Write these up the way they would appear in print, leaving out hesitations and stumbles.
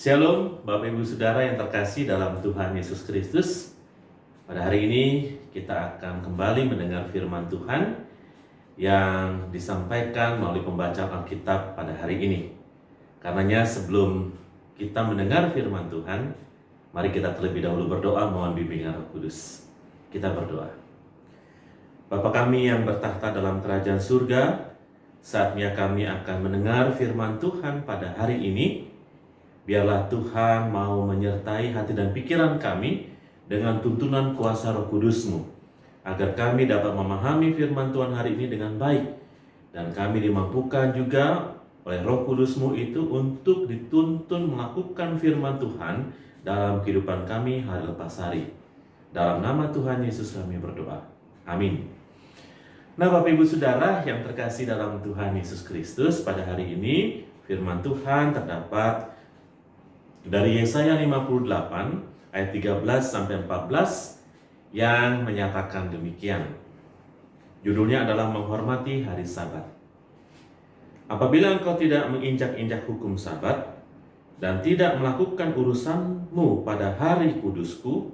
Shalom Bapak Ibu Saudara yang terkasih dalam Tuhan Yesus Kristus. Pada hari ini kita akan kembali mendengar firman Tuhan yang disampaikan melalui pembacaan Alkitab pada hari ini. Karenanya sebelum kita mendengar firman Tuhan, mari kita terlebih dahulu berdoa mohon bimbingan Roh Kudus. Kita berdoa. Bapa kami yang bertahta dalam kerajaan surga, saatnya kami akan mendengar firman Tuhan pada hari ini. Biarlah Tuhan mau menyertai hati dan pikiran kami dengan tuntunan kuasa Roh Kudus-Mu, agar kami dapat memahami firman Tuhan hari ini dengan baik, dan kami dimampukan juga oleh Roh Kudus-Mu itu untuk dituntun melakukan firman Tuhan dalam kehidupan kami hari lepas hari. Dalam nama Tuhan Yesus kami berdoa. Amin. Nah, Bapak Ibu Saudara yang terkasih dalam Tuhan Yesus Kristus, pada hari ini firman Tuhan terdapat dari Yesaya 58 ayat 13 sampai 14 yang menyatakan demikian. Judulnya adalah menghormati hari Sabat. Apabila engkau tidak menginjak-injak hukum Sabat dan tidak melakukan urusanmu pada hari kudusku,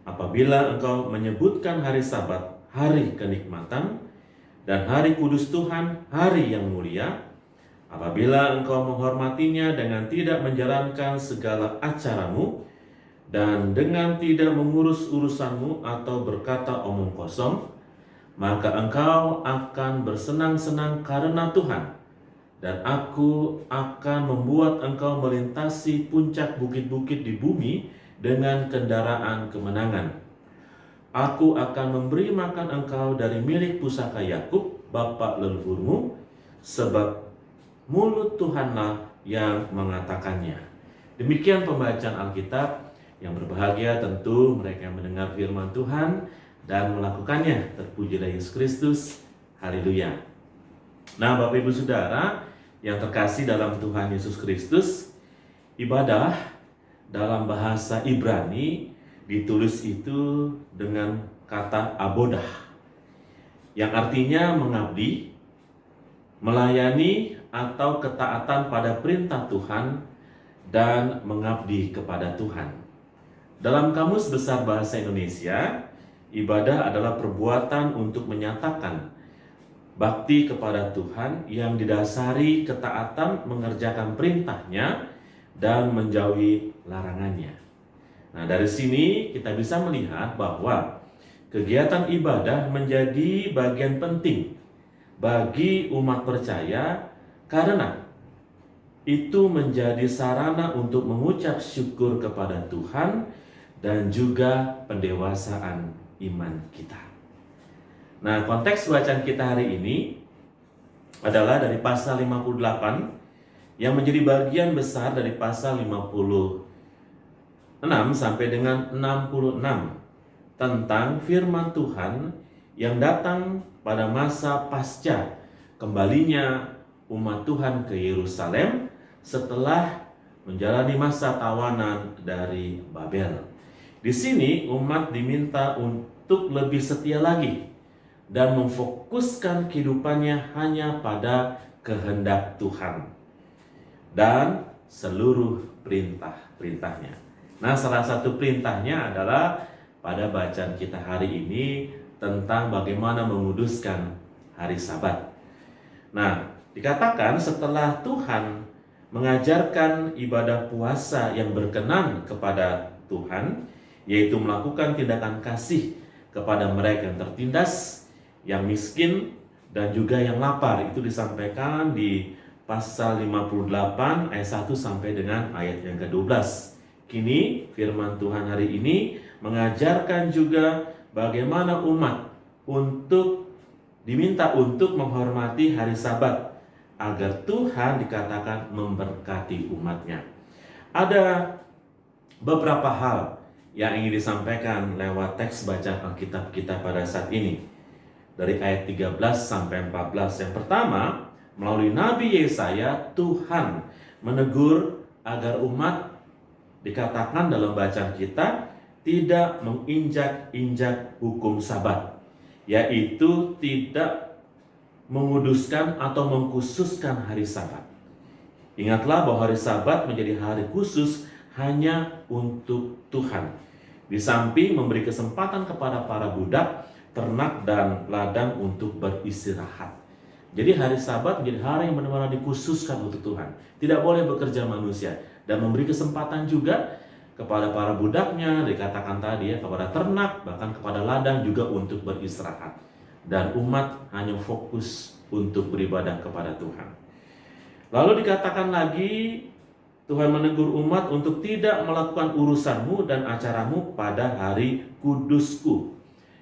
apabila engkau menyebutkan hari Sabat hari kenikmatan dan hari kudus Tuhan hari yang mulia, apabila engkau menghormatinya dengan tidak menjalankan segala acaramu dan dengan tidak mengurus urusanmu atau berkata omong kosong, maka engkau akan bersenang-senang karena Tuhan, dan aku akan membuat engkau melintasi puncak bukit-bukit di bumi dengan kendaraan kemenangan. Aku akan memberi makan engkau dari milik pusaka Yakub, bapa leluhurmu, sebab mulut Tuhanlah yang mengatakannya. Demikian pembacaan Alkitab. Yang berbahagia tentu mereka yang mendengar firman Tuhan dan melakukannya. Terpujilah Yesus Kristus. Haleluya. Nah, Bapak Ibu Saudara yang terkasih dalam Tuhan Yesus Kristus, ibadah dalam bahasa Ibrani ditulis itu dengan kata abodah, yang artinya mengabdi, melayani, atau ketaatan pada perintah Tuhan dan mengabdi kepada Tuhan. Dalam Kamus Besar Bahasa Indonesia, ibadah adalah perbuatan untuk menyatakan bakti kepada Tuhan yang didasari ketaatan mengerjakan perintahnya dan menjauhi larangannya. Nah, dari sini kita bisa melihat bahwa kegiatan ibadah menjadi bagian penting bagi umat percaya, karena itu menjadi sarana untuk mengucap syukur kepada Tuhan dan juga pendewasaan iman kita. Nah, konteks bacaan kita hari ini adalah dari pasal 58 yang menjadi bagian besar dari pasal 56 sampai dengan 66 tentang firman Tuhan yang datang pada masa pasca kembalinya umat Tuhan ke Yerusalem setelah menjalani masa tawanan dari Babel. Di sini umat diminta untuk lebih setia lagi dan memfokuskan kehidupannya hanya pada kehendak Tuhan dan seluruh perintah-perintahnya. Nah, salah satu perintahnya adalah pada bacaan kita hari ini tentang bagaimana menguduskan hari Sabat. Nah, dikatakan setelah Tuhan mengajarkan ibadah puasa yang berkenan kepada Tuhan, yaitu melakukan tindakan kasih kepada mereka yang tertindas, yang miskin, dan juga yang lapar. Itu disampaikan di pasal 58 ayat 1 sampai dengan ayat yang ke-12. Kini firman Tuhan hari ini mengajarkan juga bagaimana umat diminta untuk menghormati hari Sabat agar Tuhan dikatakan memberkati umatnya. Ada beberapa hal yang ingin disampaikan lewat teks bacaan Alkitab kita pada saat ini. Dari ayat 13 sampai 14. Yang pertama, melalui Nabi Yesaya, Tuhan menegur agar umat, dikatakan dalam bacaan kita, tidak menginjak-injak hukum Sabat, yaitu tidak menguduskan atau mengkhususkan hari Sabat. Ingatlah bahwa hari Sabat menjadi hari khusus hanya untuk Tuhan. Di samping memberi kesempatan kepada para budak, ternak, dan ladang untuk beristirahat. Jadi hari Sabat menjadi hari yang benar-benar dikhususkan untuk Tuhan. Tidak boleh bekerja manusia. Dan memberi kesempatan juga kepada para budaknya, dikatakan tadi ya, kepada ternak, bahkan kepada ladang juga untuk beristirahat. Dan umat hanya fokus untuk beribadah kepada Tuhan. Lalu dikatakan lagi, Tuhan menegur umat untuk tidak melakukan urusanmu dan acaramu pada hari kudusku,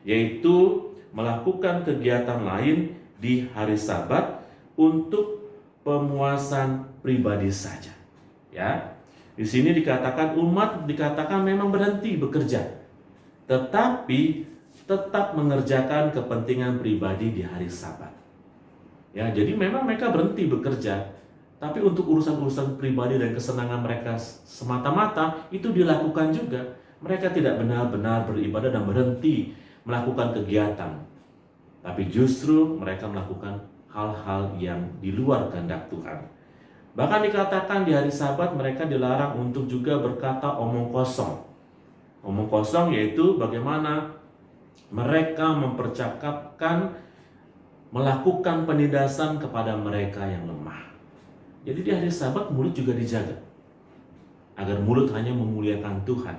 yaitu melakukan kegiatan lain di hari Sabat untuk pemuasan pribadi saja. Ya, di sini dikatakan umat memang berhenti bekerja, tetapi tetap mengerjakan kepentingan pribadi di hari Sabat. Ya, jadi memang mereka berhenti bekerja, tapi untuk urusan-urusan pribadi dan kesenangan mereka semata-mata itu dilakukan juga. Mereka tidak benar-benar beribadah dan berhenti melakukan kegiatan, tapi justru mereka melakukan hal-hal yang di luar kehendak Tuhan. Bahkan dikatakan di hari Sabat mereka dilarang untuk juga berkata omong kosong. Omong kosong yaitu bagaimana mereka mempercakapkan, melakukan penindasan kepada mereka yang lemah. Jadi di hari Sabat mulut juga dijaga, agar mulut hanya memuliakan Tuhan,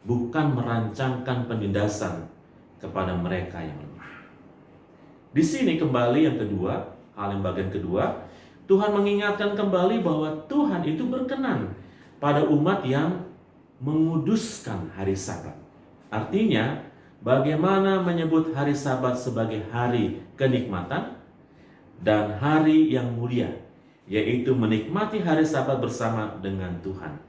bukan merancangkan penindasan kepada mereka yang lemah. Di sini kembali yang kedua, hal yang bagian kedua, Tuhan mengingatkan kembali bahwa Tuhan itu berkenan pada umat yang menguduskan hari Sabat. Artinya, bagaimana menyebut hari Sabat sebagai hari kenikmatan dan hari yang mulia, yaitu menikmati hari Sabat bersama dengan Tuhan.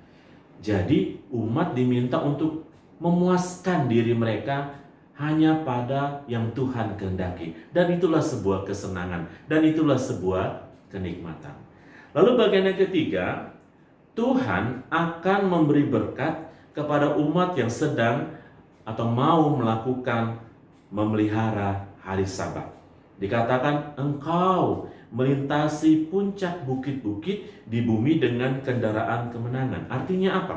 Jadi umat diminta untuk memuaskan diri mereka hanya pada yang Tuhan kehendaki. Dan itulah sebuah kesenangan, dan itulah sebuah kenikmatan. Lalu bagian yang ketiga, Tuhan akan memberi berkat kepada umat yang sedang atau mau melakukan memelihara hari Sabat. Dikatakan engkau melintasi puncak bukit-bukit di bumi dengan kendaraan kemenangan. Artinya apa?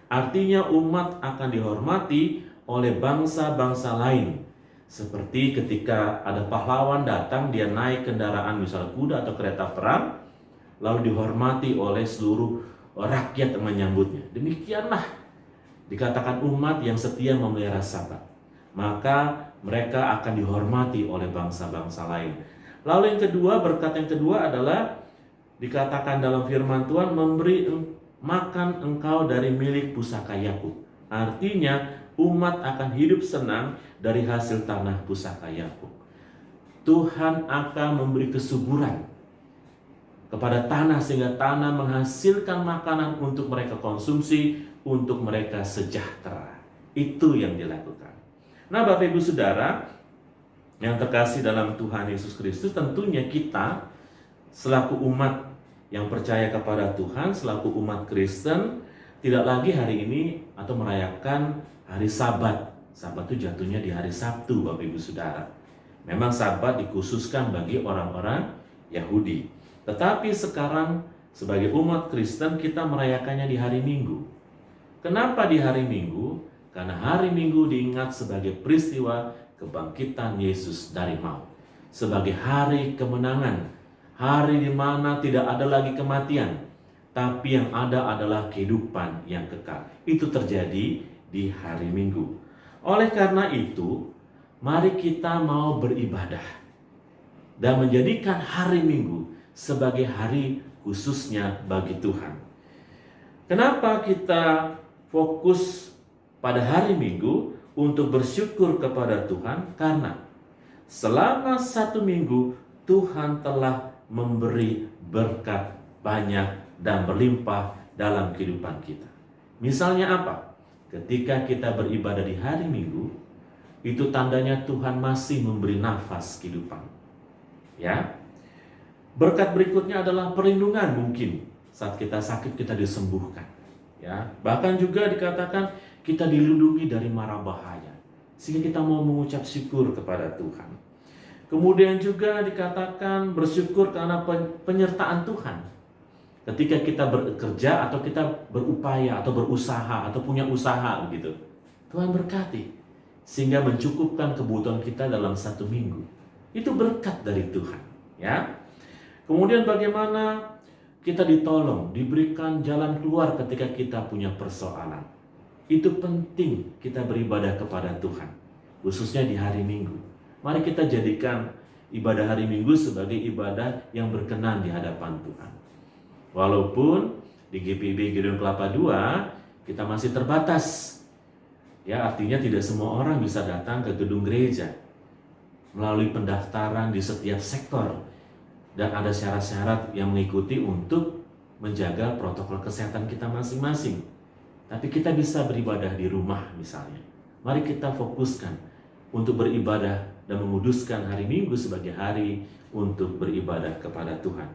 Artinya umat akan dihormati oleh bangsa-bangsa lain. Seperti ketika ada pahlawan datang, dia naik kendaraan misalnya kuda atau kereta perang, lalu dihormati oleh seluruh rakyat yang menyambutnya. Demikianlah dikatakan umat yang setia memelihara Sabat. Maka mereka akan dihormati oleh bangsa-bangsa lain. Lalu yang kedua, berkat yang kedua adalah dikatakan dalam firman Tuhan, memberi makan engkau dari milik pusaka Yakub. Artinya umat akan hidup senang dari hasil tanah pusaka Yakub. Tuhan akan memberi kesuburan kepada tanah sehingga tanah menghasilkan makanan untuk mereka konsumsi, untuk mereka sejahtera. Itu yang dilakukan. Nah, Bapak Ibu Saudara yang terkasih dalam Tuhan Yesus Kristus, tentunya kita selaku umat yang percaya kepada Tuhan, selaku umat Kristen, tidak lagi hari ini atau merayakan hari Sabat. Sabat itu jatuhnya di hari Sabtu, Bapak Ibu Saudara. Memang Sabat dikhususkan bagi orang-orang Yahudi. Tetapi sekarang sebagai umat Kristen kita merayakannya di hari Minggu. Kenapa di hari Minggu? Karena hari Minggu diingat sebagai peristiwa kebangkitan Yesus dari maut, sebagai hari kemenangan, hari di mana tidak ada lagi kematian, tapi yang ada adalah kehidupan yang kekal. Itu terjadi di hari Minggu. Oleh karena itu, mari kita mau beribadah dan menjadikan hari Minggu sebagai hari khususnya bagi Tuhan. Kenapa kita fokus pada hari Minggu? untuk bersyukur kepada Tuhan karena selama 1 minggu Tuhan telah memberi berkat banyak dan berlimpah dalam kehidupan kita. Misalnya apa? Ketika kita beribadah di hari Minggu, itu tandanya Tuhan masih memberi nafas kehidupan. Ya. Berkat berikutnya adalah perlindungan, mungkin saat kita sakit kita disembuhkan. Ya, bahkan juga dikatakan kita dilindungi dari mara bahaya, sehingga kita mau mengucap syukur kepada Tuhan. Kemudian juga dikatakan bersyukur karena penyertaan Tuhan. Ketika kita bekerja atau kita berupaya atau berusaha atau punya usaha begitu, Tuhan berkati sehingga mencukupkan kebutuhan kita dalam 1 minggu. Itu berkat dari Tuhan, ya. Kemudian bagaimana kita ditolong, diberikan jalan keluar ketika kita punya persoalan. Itu penting kita beribadah kepada Tuhan, khususnya di hari Minggu. Mari kita jadikan ibadah hari Minggu sebagai ibadah yang berkenan di hadapan Tuhan. Walaupun di GPIB Gedeon Kelapa II kita masih terbatas. Ya, artinya tidak semua orang bisa datang ke gedung gereja melalui pendaftaran di setiap sektor. Dan ada syarat-syarat yang mengikuti untuk menjaga protokol kesehatan kita masing-masing. Tapi kita bisa beribadah di rumah misalnya. Mari kita fokuskan untuk beribadah dan menguduskan hari Minggu sebagai hari untuk beribadah kepada Tuhan.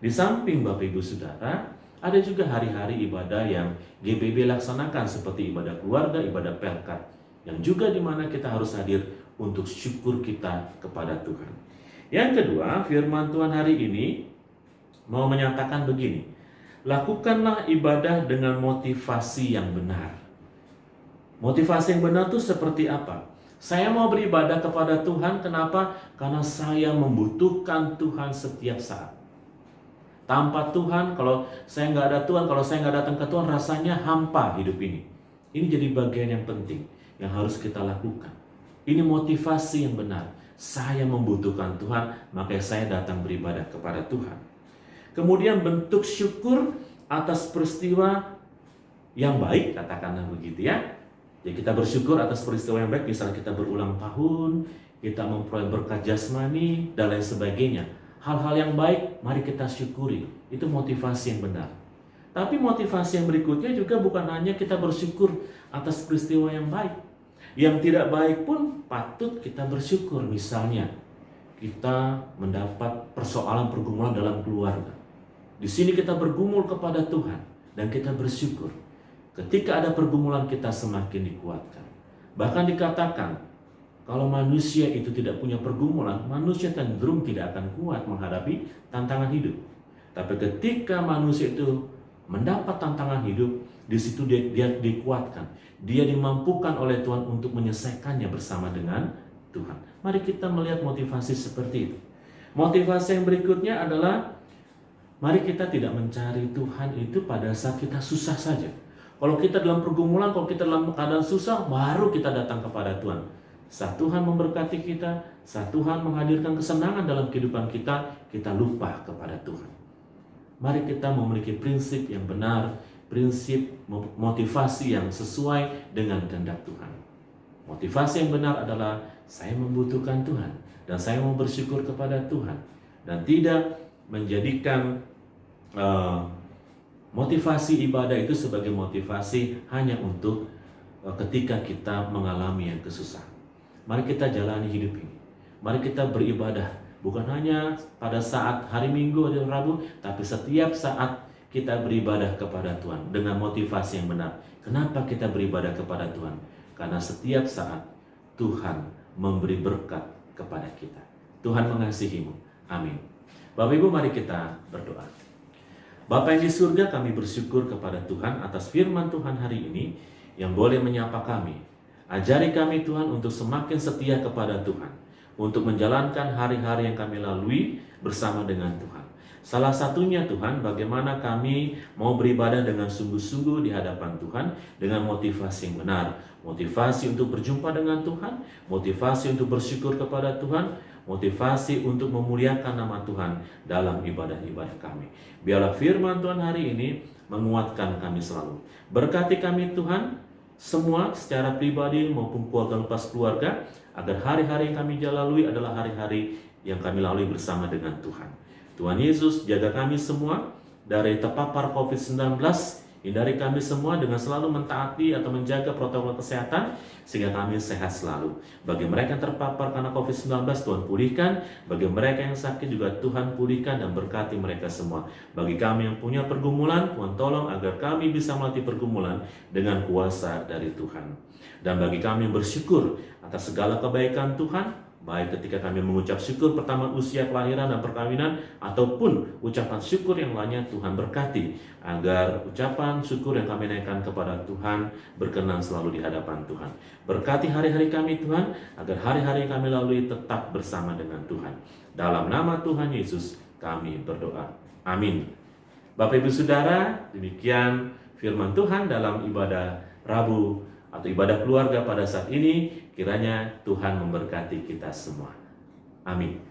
Di samping Bapak Ibu Saudara, ada juga hari-hari ibadah yang GPIB laksanakan seperti ibadah keluarga, ibadah pelkat. Yang juga di mana kita harus hadir untuk syukur kita kepada Tuhan. Yang kedua, firman Tuhan hari ini mau menyatakan begini. Lakukanlah ibadah dengan motivasi yang benar. Motivasi yang benar itu seperti apa? Saya mau beribadah kepada Tuhan, kenapa? Karena saya membutuhkan Tuhan setiap saat. Tanpa Tuhan, kalau saya nggak ada Tuhan, kalau saya nggak datang ke Tuhan, rasanya hampa hidup ini. Ini jadi bagian yang penting yang harus kita lakukan. Ini motivasi yang benar. Saya membutuhkan Tuhan, maka saya datang beribadah kepada Tuhan. Kemudian bentuk syukur atas peristiwa yang baik, katakanlah begitu ya. Jadi kita bersyukur atas peristiwa yang baik, misalnya kita berulang tahun, kita memperoleh berkat jasmani, dan lain sebagainya. Hal-hal yang baik, mari kita syukuri. Itu motivasi yang benar. Tapi motivasi yang berikutnya juga bukan hanya kita bersyukur atas peristiwa yang baik. Yang tidak baik pun patut kita bersyukur. Misalnya, kita mendapat persoalan pergumulan dalam keluarga. Di sini kita bergumul kepada Tuhan dan kita bersyukur. Ketika ada pergumulan kita semakin dikuatkan. Bahkan dikatakan, kalau manusia itu tidak punya pergumulan, manusia cenderung tidak akan kuat menghadapi tantangan hidup. Tapi ketika manusia itu mendapat tantangan hidup, di situ dia dikuatkan. Dia dimampukan oleh Tuhan untuk menyelesaikannya bersama dengan Tuhan. Mari kita melihat motivasi seperti itu. Motivasi yang berikutnya adalah mari kita tidak mencari Tuhan itu pada saat kita susah saja. Kalau kita dalam pergumulan, kalau kita dalam keadaan susah, baru kita datang kepada Tuhan. Saat Tuhan memberkati kita, saat Tuhan menghadirkan kesenangan dalam kehidupan kita, kita lupa kepada Tuhan. Mari kita memiliki prinsip yang benar, prinsip motivasi yang sesuai dengan kehendak Tuhan. Motivasi yang benar adalah saya membutuhkan Tuhan dan saya mau bersyukur kepada Tuhan dan tidak menjadikan motivasi ibadah itu sebagai motivasi hanya untuk ketika kita mengalami yang kesusahan. Mari kita jalani hidup ini. Mari kita beribadah bukan hanya pada saat hari Minggu atau Rabu, tapi setiap saat kita beribadah kepada Tuhan dengan motivasi yang benar. Kenapa kita beribadah kepada Tuhan? Karena setiap saat Tuhan memberi berkat kepada kita. Tuhan mengasihimu. Amin. Bapak Ibu, mari kita berdoa. Bapa yang di surga, kami bersyukur kepada Tuhan atas firman Tuhan hari ini yang boleh menyapa kami. Ajari kami Tuhan untuk semakin setia kepada Tuhan, untuk menjalankan hari-hari yang kami lalui bersama dengan Tuhan. Salah satunya Tuhan, bagaimana kami mau beribadah dengan sungguh-sungguh di hadapan Tuhan dengan motivasi yang benar. Motivasi untuk berjumpa dengan Tuhan, motivasi untuk bersyukur kepada Tuhan, motivasi untuk memuliakan nama Tuhan dalam ibadah-ibadah kami. Biarlah firman Tuhan hari ini menguatkan kami selalu. Berkati kami Tuhan, semua secara pribadi maupun keluarga lepas keluarga, agar hari-hari yang kami lalui adalah hari-hari yang kami lalui bersama dengan Tuhan. Tuhan Yesus, jaga kami semua dari terpapar COVID-19, hindari kami semua dengan selalu mentaati atau menjaga protokol kesehatan sehingga kami sehat selalu. Bagi mereka yang terpapar karena COVID-19, Tuhan pulihkan. Bagi mereka yang sakit juga Tuhan pulihkan dan berkati mereka semua. Bagi kami yang punya pergumulan, Tuhan tolong agar kami bisa melatih pergumulan dengan kuasa dari Tuhan. Dan bagi kami yang bersyukur atas segala kebaikan Tuhan, baik ketika kami mengucap syukur pertama usia kelahiran dan perkawinan, ataupun ucapan syukur yang lainnya, Tuhan berkati agar ucapan syukur yang kami naikkan kepada Tuhan berkenan selalu di hadapan Tuhan. Berkati hari-hari kami Tuhan, agar hari-hari yang kami lalui tetap bersama dengan Tuhan. Dalam nama Tuhan Yesus kami berdoa. Amin. Bapak Ibu Saudara, demikian firman Tuhan dalam ibadah Rabu atau ibadah keluarga pada saat ini. Kiranya Tuhan memberkati kita semua. Amin.